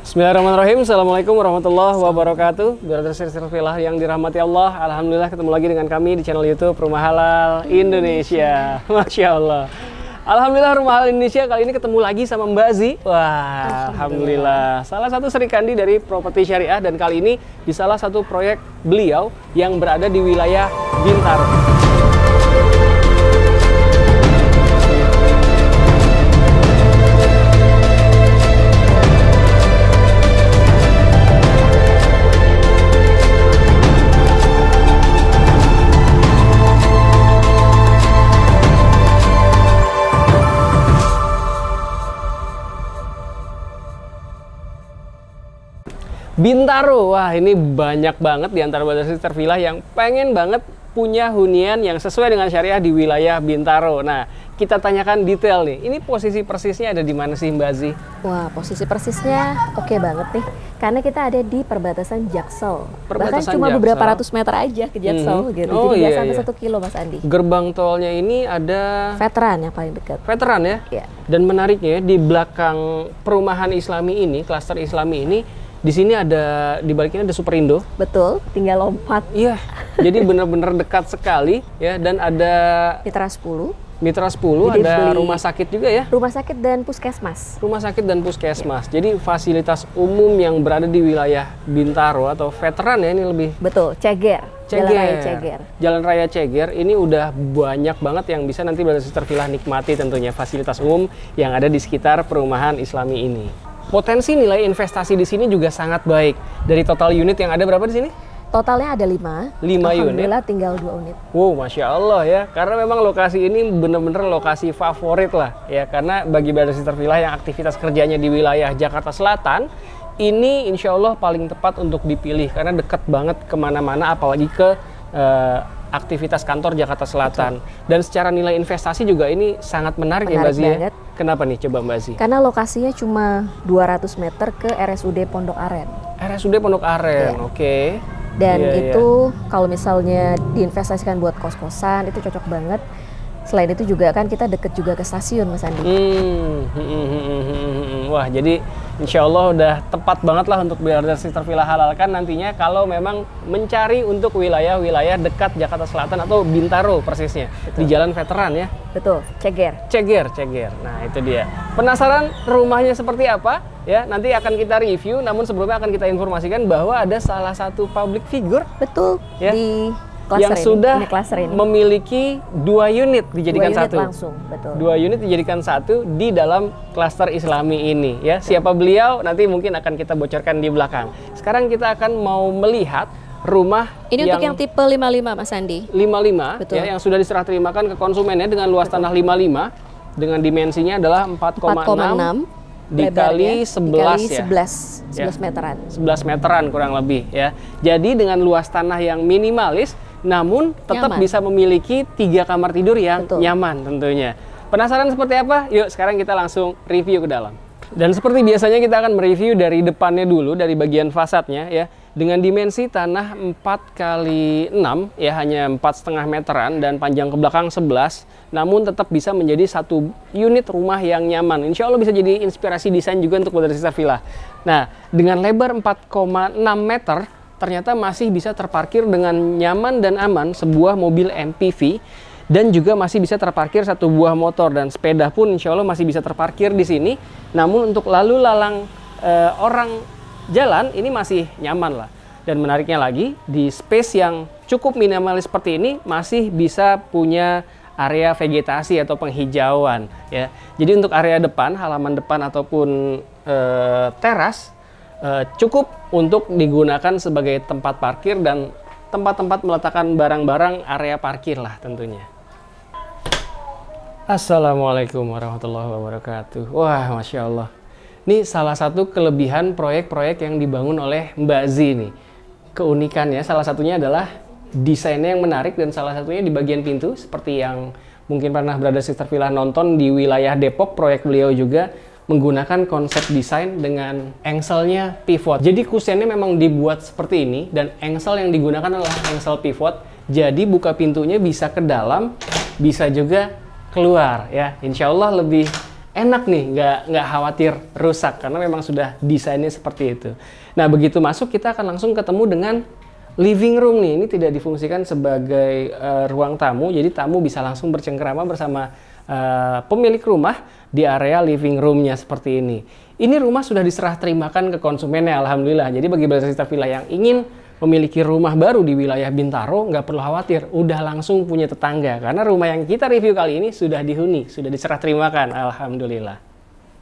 Bismillahirrahmanirrahim. Assalamualaikum warahmatullahi wabarakatuh. Brothers and sisters fillah yang dirahmati Allah. Alhamdulillah ketemu lagi dengan kami di channel YouTube Rumah Halal Indonesia. Masya Allah. Alhamdulillah Rumah Halal Indonesia kali ini ketemu lagi sama Mbak Zi. Wah, Alhamdulillah. Salah satu Sri Kandi dari Properti Syariah, dan kali ini di salah satu proyek beliau yang berada di wilayah Bintaro. Bintaro, wah ini banyak banget di antara brothers and sisters villa yang pengen banget punya hunian yang sesuai dengan syariah di wilayah Bintaro. Nah, kita tanyakan detail nih, ini posisi persisnya ada di mana sih Mbak Zi? Wah, posisi persisnya oke banget nih, karena kita ada di perbatasan Jaksel. Bahkan cuma beberapa ratus meter aja ke Jaksel gitu, oh, jadi nggak iya, sampai iya. 1 kilo Mas Andi. Gerbang tolnya ini ada Veteran yang paling dekat. Veteran ya? Iya. Dan menariknya di belakang perumahan Islami ini, klaster Islami ini, di sini ada, di baliknya ada Superindo. Betul, tinggal lompat. Iya, jadi benar-benar dekat sekali ya, dan ada Mitra 10. Mitra 10, Jadi ada beli rumah sakit juga ya? Rumah sakit dan puskesmas. Rumah sakit dan puskesmas. Jadi fasilitas umum yang berada di wilayah Bintaro atau veteran ya, ini lebih. Betul, Ceger. Jalan Raya Ceger. Jalan Raya Ceger ini udah banyak banget yang bisa nanti brothers and sisters villa nikmati, tentunya fasilitas umum yang ada di sekitar perumahan Islami ini. Potensi nilai investasi di sini juga sangat baik. Dari total unit yang ada berapa di sini? Totalnya ada 5. 5 unit. Alhamdulillah tinggal 2 unit. Wow, Masya Allah ya. Karena memang lokasi ini bener-bener lokasi favorit lah ya. Karena bagi brothers and sisters villa yang aktivitas kerjanya di wilayah Jakarta Selatan, ini insya Allah paling tepat untuk dipilih. Karena dekat banget kemana-mana, apalagi ke aktivitas kantor Jakarta Selatan. Betul. Dan secara nilai investasi juga ini sangat menarik ya Mbak Zi. Kenapa nih coba Mbak Zi? Karena lokasinya cuma 200 meter ke RSUD Pondok Aren. RSUD Pondok Aren, ya. Oke. Dan itu kalau misalnya diinvestasikan buat kos-kosan itu cocok banget. Selain itu juga kan kita deket juga ke stasiun Mas Andi. Wah, jadi insya Allah udah tepat banget lah untuk brothers and sisters villa halalkan nantinya kalau memang mencari untuk wilayah-wilayah dekat Jakarta Selatan atau Bintaro persisnya. Betul. Di Jalan Veteran ya. Betul, Ceger. Ceger. Nah itu dia. Penasaran rumahnya seperti apa? Ya, nanti akan kita review. Namun sebelumnya akan kita informasikan bahwa ada salah satu public figure. Betul. Ya, di yang sudah ini. memiliki 2 unit dijadikan 2 unit satu. Langsung, betul. 2 unit dijadikan satu di dalam klaster Islami ini ya. Siapa beliau nanti mungkin akan kita bocorkan di belakang. Sekarang kita akan mau melihat rumah ini untuk yang tipe 55 Mas Andi. 55 betul. Ya, yang sudah diserah terimakan ke konsumennya dengan luas tanah 55 dengan dimensinya adalah 4,6 dikali 11 ya. 11 meteran. 11 meteran kurang lebih ya. Jadi dengan luas tanah yang minimalis namun tetap bisa memiliki 3 kamar tidur yang nyaman tentunya. Penasaran seperti apa? Yuk sekarang kita langsung review ke dalam. Dan seperti biasanya kita akan mereview dari depannya dulu, dari bagian fasadnya ya. Dengan dimensi tanah 4x6 ya, hanya 4,5 meteran dan panjang ke belakang 11. Namun tetap bisa menjadi satu unit rumah yang nyaman. Insya Allah bisa jadi inspirasi desain juga untuk brothers and sisters villa. Nah, dengan lebar 4,6 meter ternyata masih bisa terparkir dengan nyaman dan aman sebuah mobil MPV, dan juga masih bisa terparkir satu buah motor, dan sepeda pun insya Allah masih bisa terparkir di sini. Namun untuk lalu lalang orang jalan ini masih nyaman lah. Dan menariknya lagi, di space yang cukup minimalis seperti ini masih bisa punya area vegetasi atau penghijauan ya. Jadi untuk area depan, halaman depan ataupun teras cukup untuk digunakan sebagai tempat parkir dan tempat-tempat meletakkan barang-barang, area parkir lah tentunya. Assalamualaikum warahmatullahi wabarakatuh. Wah, Masya Allah. Ini salah satu kelebihan proyek-proyek yang dibangun oleh Mbak Zi nih. Keunikannya salah satunya adalah desainnya yang menarik, dan salah satunya di bagian pintu seperti yang mungkin pernah brothers and sisters villa nonton di wilayah Depok, proyek beliau juga menggunakan konsep desain dengan engselnya pivot. Jadi kusennya memang dibuat seperti ini, dan engsel yang digunakan adalah engsel pivot. Jadi buka pintunya bisa ke dalam, bisa juga keluar ya. Insya Allah lebih enak nih, nggak khawatir rusak karena memang sudah desainnya seperti itu. Nah, begitu masuk kita akan langsung ketemu dengan living room nih. Ini tidak difungsikan sebagai ruang tamu, jadi tamu bisa langsung bercengkerama bersama pemilik rumah di area living roomnya seperti ini. Ini rumah sudah diserah terimakan ke konsumennya, alhamdulillah. Jadi bagi Brother Sister Villa yang ingin memiliki rumah baru di wilayah Bintaro, nggak perlu khawatir, udah langsung punya tetangga. Karena rumah yang kita review kali ini sudah dihuni, sudah diserah terimakan, alhamdulillah.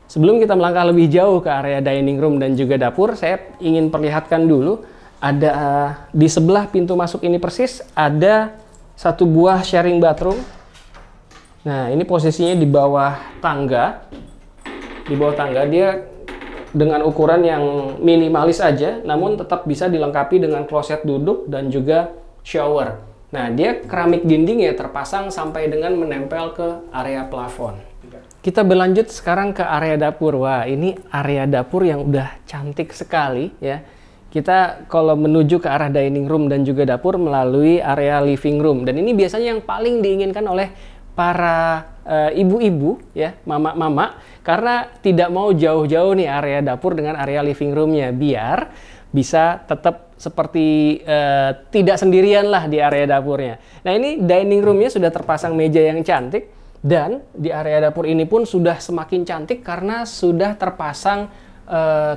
Sebelum kita melangkah lebih jauh ke area dining room dan juga dapur, saya ingin perlihatkan dulu, ada di sebelah pintu masuk ini persis, ada satu buah sharing bathroom. Nah, ini posisinya di bawah tangga. Di bawah tangga, dia dengan ukuran yang minimalis aja, namun tetap bisa dilengkapi dengan kloset duduk dan juga shower. Nah, dia keramik dinding ya terpasang sampai dengan menempel ke area plafon. Kita berlanjut sekarang ke area dapur. Wah, ini area dapur yang udah cantik sekali ya. Kita kalau menuju ke arah dining room dan juga dapur melalui area living room. Dan ini biasanya yang paling diinginkan oleh para ibu-ibu ya, mama-mama, karena tidak mau jauh-jauh nih area dapur dengan area living roomnya, biar bisa tetap seperti tidak sendirian lah di area dapurnya. Nah, ini dining roomnya sudah terpasang meja yang cantik, dan di area dapur ini pun sudah semakin cantik karena sudah terpasang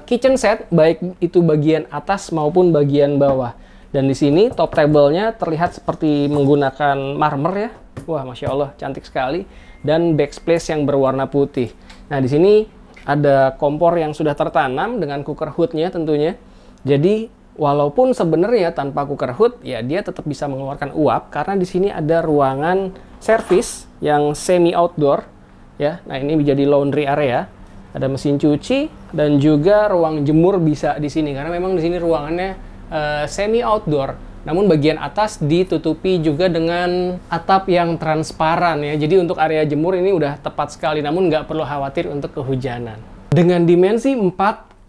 kitchen set, baik itu bagian atas maupun bagian bawah. Dan di sini top table-nya terlihat seperti menggunakan marmer ya. Wah, Masya Allah, cantik sekali. Dan backsplash yang berwarna putih. Nah, di sini ada kompor yang sudah tertanam dengan cooker hood-nya tentunya. Jadi, walaupun sebenarnya tanpa cooker hood, ya dia tetap bisa mengeluarkan uap. Karena di sini ada ruangan servis yang semi outdoor. Ya, nah ini menjadi laundry area. Ada mesin cuci dan juga ruang jemur bisa di sini. Karena memang di sini ruangannya semi outdoor, namun bagian atas ditutupi juga dengan atap yang transparan ya. Jadi untuk area jemur ini udah tepat sekali, namun nggak perlu khawatir untuk kehujanan. Dengan dimensi 4,6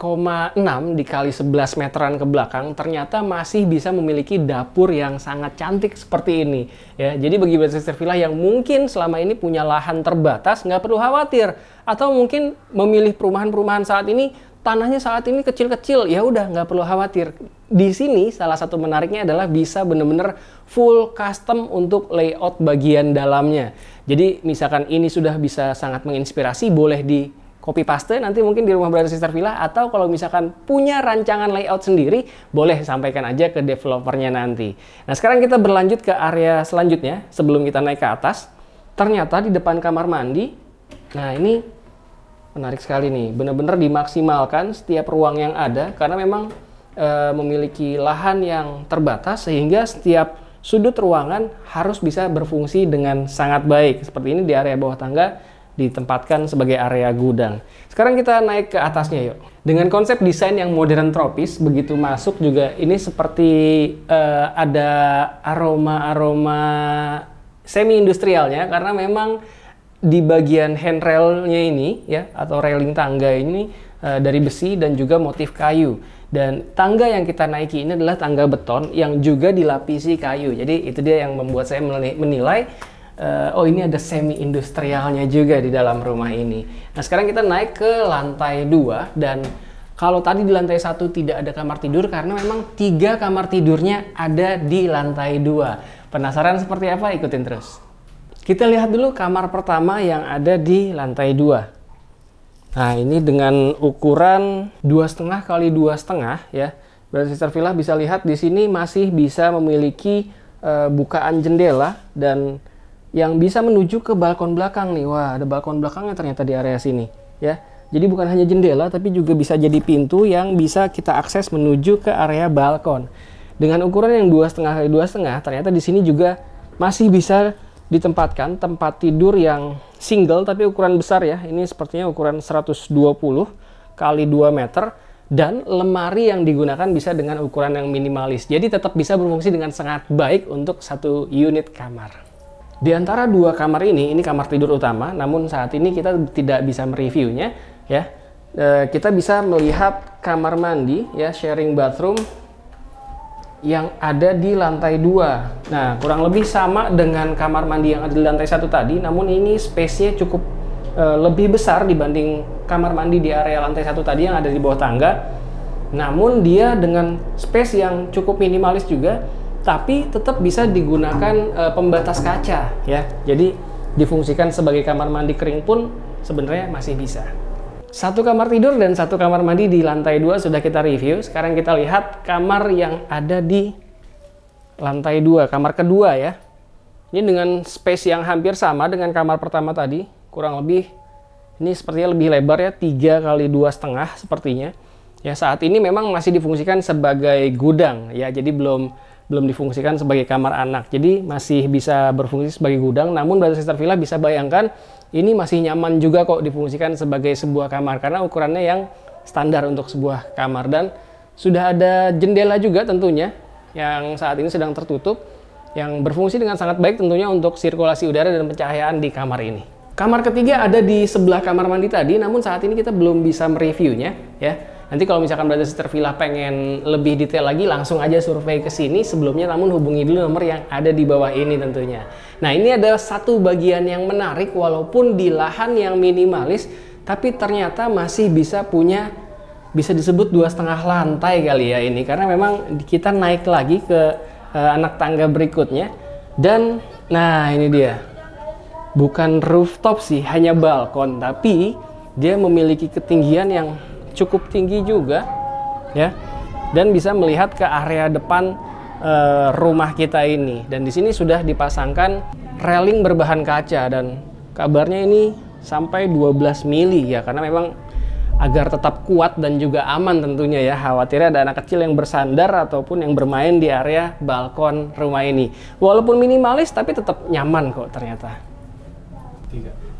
dikali 11 meteran ke belakang, ternyata masih bisa memiliki dapur yang sangat cantik seperti ini ya. Jadi bagi Brother Sister Villa yang mungkin selama ini punya lahan terbatas, nggak perlu khawatir, atau mungkin memilih perumahan-perumahan saat ini tanahnya saat ini kecil-kecil, ya udah nggak perlu khawatir. Di sini salah satu menariknya adalah bisa bener-bener full custom untuk layout bagian dalamnya. Jadi misalkan ini sudah bisa sangat menginspirasi, boleh di copy paste nanti mungkin di rumah Brother Sister Villa, atau kalau misalkan punya rancangan layout sendiri, boleh sampaikan aja ke developernya nanti. Nah, sekarang kita berlanjut ke area selanjutnya sebelum kita naik ke atas. Ternyata di depan kamar mandi, nah ini menarik sekali nih, benar-benar dimaksimalkan setiap ruang yang ada karena memang memiliki lahan yang terbatas sehingga setiap sudut ruangan harus bisa berfungsi dengan sangat baik. Seperti ini di area bawah tangga ditempatkan sebagai area gudang. Sekarang kita naik ke atasnya yuk. Dengan konsep desain yang modern tropis, begitu masuk juga ini seperti ada aroma-aroma semi-industrialnya karena memang di bagian handrailnya ini ya, atau railing tangga ini dari besi dan juga motif kayu. Dan tangga yang kita naiki ini adalah tangga beton yang juga dilapisi kayu. Jadi itu dia yang membuat saya menilai oh ini ada semi industrialnya juga di dalam rumah ini. Nah, sekarang kita naik ke lantai 2, dan kalau tadi di lantai 1 tidak ada kamar tidur karena memang 3 kamar tidurnya ada di lantai 2. Penasaran seperti apa? Ikutin terus. Kita lihat dulu kamar pertama yang ada di lantai 2. Nah, ini dengan ukuran 2,5 kali 2,5 ya. Brother Sister Villa bisa lihat di sini masih bisa memiliki bukaan jendela dan yang bisa menuju ke balkon belakang nih. Wah, ada balkon belakangnya ternyata di area sini ya. Jadi bukan hanya jendela tapi juga bisa jadi pintu yang bisa kita akses menuju ke area balkon. Dengan ukuran yang 2,5 kali 2,5, ternyata di sini juga masih bisa ditempatkan tempat tidur yang single tapi ukuran besar ya. Ini sepertinya ukuran 120 kali 2 meter, dan lemari yang digunakan bisa dengan ukuran yang minimalis. Jadi tetap bisa berfungsi dengan sangat baik untuk satu unit kamar. Di antara 2 kamar ini kamar tidur utama, namun saat ini kita tidak bisa mereviewnya ya. Kita bisa melihat kamar mandi ya, sharing bathroom yang ada di lantai 2. Nah, kurang lebih sama dengan kamar mandi yang ada di lantai 1 tadi, namun ini space-nya cukup lebih besar dibanding kamar mandi di area lantai 1 tadi yang ada di bawah tangga. Namun dia dengan space yang cukup minimalis juga, tapi tetap bisa digunakan pembatas kaca ya. Jadi difungsikan sebagai kamar mandi kering pun sebenarnya masih bisa. Satu kamar tidur dan satu kamar mandi di lantai 2 sudah kita review. Sekarang kita lihat kamar yang ada di lantai 2, kamar kedua ya. Ini dengan space yang hampir sama dengan kamar pertama tadi, kurang lebih ini sepertinya lebih lebar ya, 3 kali 2,5 sepertinya. Ya, saat ini memang masih difungsikan sebagai gudang ya, jadi belum difungsikan sebagai kamar anak. Jadi masih bisa berfungsi sebagai gudang, namun Brother Sister Villa bisa bayangkan ini masih nyaman juga kok difungsikan sebagai sebuah kamar karena ukurannya yang standar untuk sebuah kamar, dan sudah ada jendela juga tentunya yang saat ini sedang tertutup, yang berfungsi dengan sangat baik tentunya untuk sirkulasi udara dan pencahayaan di kamar ini. Kamar ketiga ada di sebelah kamar mandi tadi, namun saat ini kita belum bisa mereviewnya ya. Nanti kalau misalkan Brother Sister Villa pengen lebih detail lagi, langsung aja survei ke sini sebelumnya, namun hubungi dulu nomor yang ada di bawah ini tentunya. Nah, ini ada satu bagian yang menarik, walaupun di lahan yang minimalis, tapi ternyata masih bisa punya, bisa disebut 2,5 lantai kali ya ini, karena memang kita naik lagi ke anak tangga berikutnya. Dan nah ini dia, bukan rooftop sih, hanya balkon, tapi dia memiliki ketinggian yang cukup tinggi juga ya, dan bisa melihat ke area depan rumah kita ini. Dan di sini sudah dipasangkan railing berbahan kaca, dan kabarnya ini sampai 12 mili ya, karena memang agar tetap kuat dan juga aman tentunya ya. Khawatirnya ada anak kecil yang bersandar ataupun yang bermain di area balkon rumah ini. Walaupun minimalis tapi tetap nyaman kok ternyata.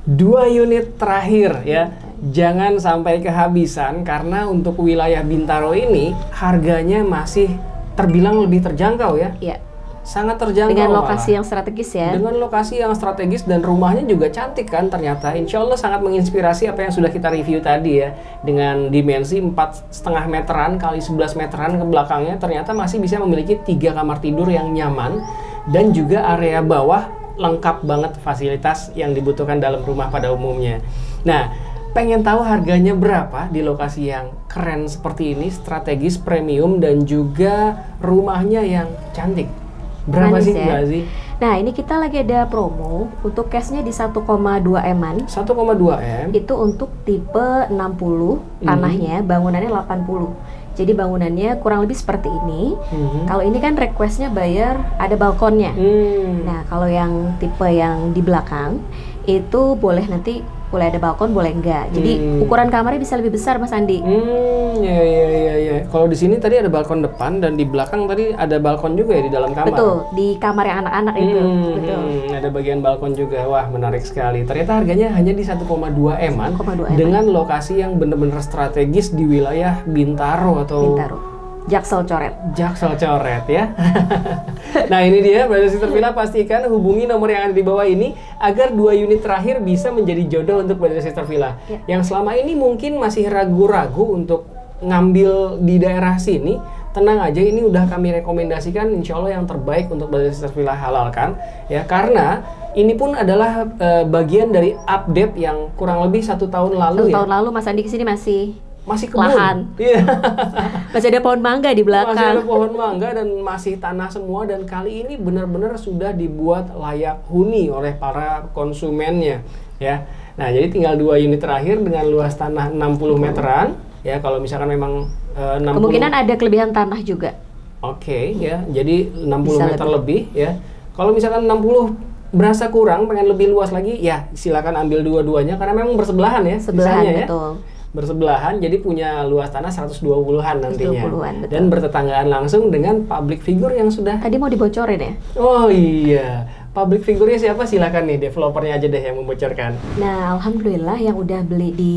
2 unit terakhir ya, jangan sampai kehabisan karena untuk wilayah Bintaro ini harganya masih terbilang lebih terjangkau ya. Iya. Sangat terjangkau. Dengan lokasi yang strategis ya. Dengan lokasi yang strategis dan rumahnya juga cantik kan ternyata. Insya Allah sangat menginspirasi apa yang sudah kita review tadi ya. Dengan dimensi 4,5 meteran kali 11 meteran ke belakangnya, ternyata masih bisa memiliki 3 kamar tidur yang nyaman. Dan juga area bawah lengkap banget fasilitas yang dibutuhkan dalam rumah pada umumnya. Nah, pengen tahu harganya berapa di lokasi yang keren seperti ini, strategis, premium, dan juga rumahnya yang cantik? Berapa sih, Mbak Aziz? Nah, ini kita lagi ada promo untuk cashnya di 1,2 M-an. 1,2 M? Itu untuk tipe 60, tanahnya, bangunannya 80. Jadi bangunannya kurang lebih seperti ini. Kalau ini kan requestnya bayar ada balkonnya. Nah, kalau yang tipe yang di belakang, itu boleh nanti boleh ada balkon, boleh enggak. Jadi ukuran kamarnya bisa lebih besar, Mas Andi. Ya. Kalau di sini tadi ada balkon depan dan di belakang tadi ada balkon juga ya di dalam kamar. Betul, di kamar yang anak-anak itu. Betul. Ada bagian balkon juga. Wah, menarik sekali. Ternyata harganya hanya di 1,2 M-an dengan lokasi yang benar-benar strategis di wilayah Bintaro atau Jaksel Coret. Jaksel Coret ya. Nah, ini dia Brother Sister Villa, pastikan hubungi nomor yang ada di bawah ini agar 2 unit terakhir bisa menjadi jodoh untuk Brother Sister Villa. Yang selama ini mungkin masih ragu-ragu untuk ngambil di daerah sini, tenang aja, ini udah kami rekomendasikan insya Allah yang terbaik untuk Brother Sister Villa halalkan ya, karena ini pun adalah bagian dari update yang kurang lebih 1 tahun lalu. 1 tahun lalu Mas Andi kesini masih kebun. Lahan. Iya. Masih ada pohon mangga di belakang. Masih ada pohon mangga dan masih tanah semua, dan kali ini benar-benar sudah dibuat layak huni oleh para konsumennya ya. Nah, jadi tinggal 2 unit terakhir dengan luas tanah 60 meteran ya. Kalau misalkan memang 60, kemungkinan ada kelebihan tanah juga. Oke, ya. Jadi 60 meter lebih ya. Kalau misalkan 60 berasa kurang, pengen lebih luas lagi ya, silakan ambil dua-duanya karena memang bersebelahan ya. Sebelahan, ya. Betul. Bersebelahan, jadi punya luas tanah 120-an nantinya. 120-an, betul. Dan bertetanggaan langsung dengan public figure yang sudah... Tadi mau dibocorin ya? Oh iya, public figure-nya siapa? Silakan nih, developernya aja deh yang membocorkan. Nah, alhamdulillah yang udah beli di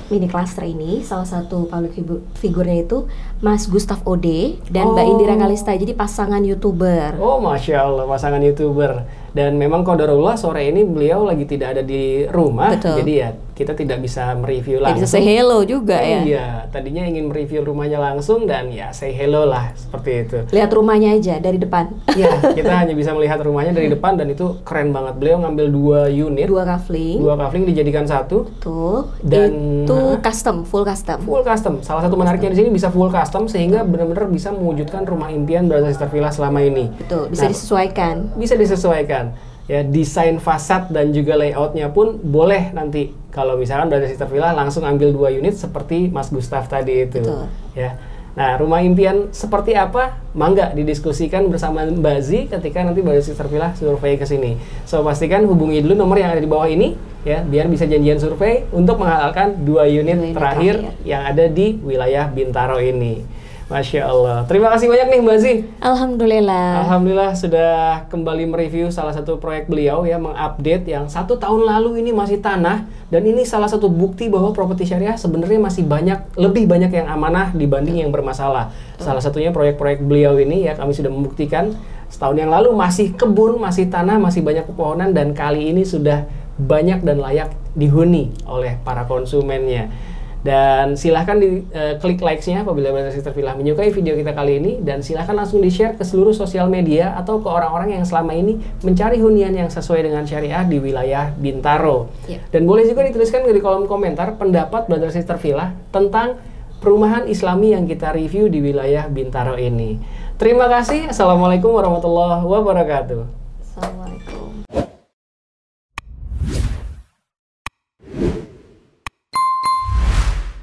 mini cluster ini, salah satu public figure-nya itu Mas Gustaf Ode dan Mbak Indira Kalista, jadi pasangan YouTuber. Oh, Masya Allah, pasangan YouTuber. Dan memang qadarullah sore ini beliau lagi tidak ada di rumah, jadi ya kita tidak bisa mereview langsung. Bisa say hello juga ya. Iya, tadinya ingin mereview rumahnya langsung dan ya say hello lah seperti itu. Lihat rumahnya aja dari depan. Iya, kita hanya bisa melihat rumahnya dari depan dan itu keren banget. Beliau ngambil 2 unit, 2 kafling. 2 kafling dijadikan satu. Betul. Dan itu custom, full custom. Full custom. Salah satu menariknya di sini bisa full custom sehingga benar-benar bisa mewujudkan rumah impian Brother Sister Villa selama ini. Betul, bisa disesuaikan. Bisa disesuaikan. Ya, desain fasad dan juga layoutnya pun boleh nanti kalau misalkan Brother Sister Villa langsung ambil 2 unit seperti Mas Gustaf tadi itu. Betul. Ya. Nah, rumah impian seperti apa? Mangga didiskusikan bersama Mbak Zi ketika nanti Brother Sister Villa survei ke sini. So, pastikan hubungi dulu nomor yang ada di bawah ini ya, biar bisa janjian survei untuk menghalalkan 2 unit terakhir yang ada di wilayah Bintaro ini. Masya Allah. Terima kasih banyak nih Mbak Zi. Alhamdulillah. Alhamdulillah sudah kembali mereview salah satu proyek beliau ya, mengupdate yang 1 tahun lalu ini masih tanah, dan ini salah satu bukti bahwa properti syariah sebenarnya masih lebih banyak yang amanah dibanding yang bermasalah. Salah satunya proyek-proyek beliau ini ya, kami sudah membuktikan setahun yang lalu masih kebun, masih tanah, masih banyak pepohonan, dan kali ini sudah banyak dan layak dihuni oleh para konsumennya. Dan silahkan klik likes-nya apabila Brother Sister Villa menyukai video kita kali ini, dan silahkan langsung di-share ke seluruh sosial media atau ke orang-orang yang selama ini mencari hunian yang sesuai dengan syariah di wilayah Bintaro. Dan boleh juga dituliskan di kolom komentar pendapat Brother Sister Villa tentang perumahan Islami yang kita review di wilayah Bintaro ini. Terima kasih. Assalamualaikum warahmatullahi wabarakatuh. Assalamualaikum.